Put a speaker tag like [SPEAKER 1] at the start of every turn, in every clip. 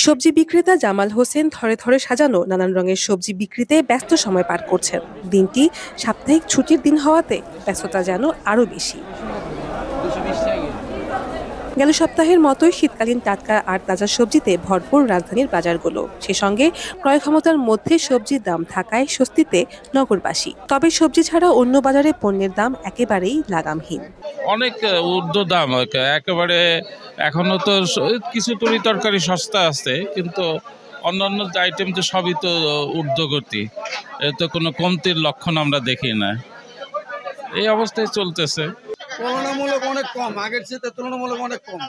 [SPEAKER 1] সবজি বিক্রেতা জামাল হোসেন থরে থরে সাজানো নানান রঙের সবজি বিক্রিতে ব্যস্ত সময় পার করছেন। দিনটি সাপ্তাহিক ছুটির দিন হওয়াতে ব্যস্ততা যেন আরো বেশি। গেল সপ্তাহের মতোই শীতকালীন টাটকা আর তাজা সবজিতে ভরপুর রাজধানীর বাজারগুলো। সে সঙ্গে ক্রয় ক্ষমতার মধ্যে সবজির দাম থাকায় স্বস্তিতে নগরবাসী। তবে সবজি ছাড়া অন্য বাজারে পণ্যের দাম একেবারেই লাগামহীন।
[SPEAKER 2] অনেক ঊর্ধ্ব দাম একেবারে। এখনো তো কিছু তরি তরকারি সস্তা আছে, কিন্তু অন্যান্য আইটেম তো সবই তো ঊর্ধ্বগতি। তো কোনো কমতির লক্ষণ আমরা দেখি না। এই অবস্থায় চলতেছে।
[SPEAKER 3] তুলনামূলক অনেক কম, আগের চেয়ে তুলনামূলক অনেক কম।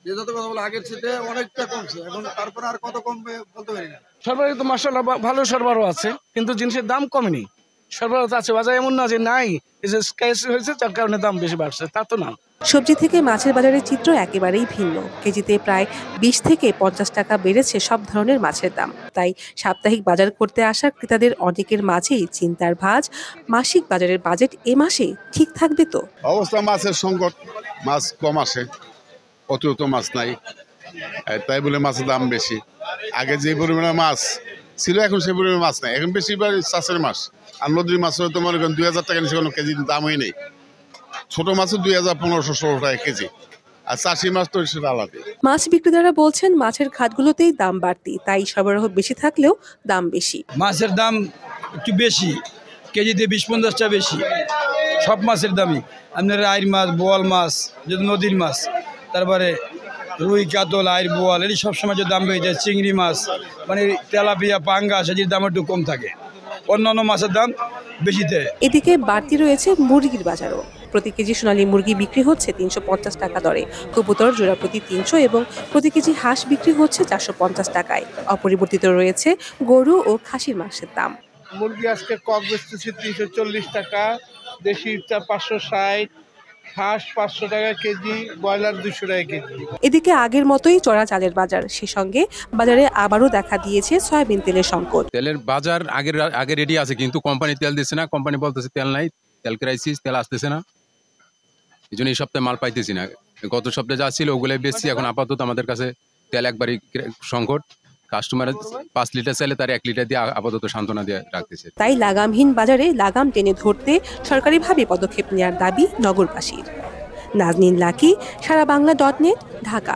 [SPEAKER 3] যেটা তো কথা বলে আগের চেয়ে অনেকটা কমছে, এখন তারপরে আর কত কমবে বলতে পারি না।
[SPEAKER 4] সরবরাহ তো মাশাআল্লাহ ভালো সরবরাহ আছে, কিন্তু জিনিসের দাম কমেনি। সরবরাহ আছে, বাজার এমন না যে নাই, হয়েছে যার কারণে দাম বেশি বাড়ছে, তা তো না।
[SPEAKER 1] সবজি থেকে মাছের বাজারের চিত্র একেবারেই ভিন্ন। কেজিতে প্রায় 20 থেকে 50 টাকা বেড়েছে সব ধরনের মাছের দাম। তাই সাপ্তাহিক বাজার করতে আসা ক্রেতাদের অনেকের মাঝেই চিন্তার ভাঁজ, মাসিক বাজারের বাজেট এ মাসে ঠিক থাকবে তো?
[SPEAKER 5] অবস্থা মাছের সংকট, মাছ কম আসে, অতিরিক্ত মাছ নাই, তাই বলে মাছের দাম বেশি। আগে যে পরিমাণে মাছ ছিল এখন সেই পরিমাণে মাছ নাই, এখন বেশিরভাগ চাষের মাছ। আর নদীর মাছের তো মনে করেন 2000 টাকা নিচে কোনো কেজি দামই নেই। ছোট মাছও 2000-1500 টাকা কেজি, আর চাষি মাছ তো সেটা আলাদা।
[SPEAKER 1] মাছ বিক্রেতারা বলছেন মাছের ঘাটগুলোতেই দাম বাড়তি, তাই সরবরাহ বেশি থাকলেও দাম বেশি।
[SPEAKER 6] মাছের দাম একটু বেশি, কেজিতে 20-50 টাকা বেশি। সব মাছের দামই, আপনার আইর মাছ, বোয়াল মাছ, যেহেতু নদীর মাছ, তারপরে রুই, কাতল, আইর, বোয়াল, এটি সবসময় যে দাম বেড়ে যায়। চিংড়ি মাছ মানে তেলাপিয়া, পাঙ্গাস, এটির দাম একটু কম থাকে, অন্যান্য মাছের দাম বেশিতে।
[SPEAKER 1] এদিকে বাড়তি রয়েছে মুরগির বাজারও। প্রতি কেজি সোনালী মুরগি বিক্রি হচ্ছে 350 টাকা দরে, কবুতর জোড়া প্রতি 300 এবং প্রতি কেজি হাঁস বিক্রি হচ্ছে 450 টাকায়। অপরিবর্তিত রয়েছে গরু ও খাসির মাংসের দাম।
[SPEAKER 4] মুরগি আজকে কক বেচতেছি 340 টাকা, দেশিটা 560, হাঁস 500 টাকা কেজি, ব্রয়লার 200 টাকা কেজি।
[SPEAKER 1] এদিকে আগের মতোই চড়া চালের বাজার, সে সঙ্গে বাজারে আবারও দেখা দিয়েছে সয়াবিন তেলের সংকট।
[SPEAKER 7] তেলের বাজার আগে রেডি আছে, কিন্তু কোম্পানি তেল দিচ্ছে না। কোম্পানি বলতেছে তেল নাই, তেল ক্রাইসিস, তেল আসতেছে না। এই জন্য এই সপ্তাহে মাল পাইতেছি না। গত সপ্তাহে যা ছিল ওগুলাই বেশি। এখন আপাতত আমাদের কাছে তেল একবারই সংকট। কাস্টমার 5 লিটার চাইলে তার 1 লিটার দিয়ে আপাতত সান্ত্বনা দিয়ে রাখতেছে।
[SPEAKER 1] তাই লাগামহীন বাজারে লাগাম টেনে ধরতে সরকারিভাবে পদক্ষেপ নেওয়ার দাবি নগরবাসীর। নাজনীন লাকি, সারা বাংলা .net, ঢাকা।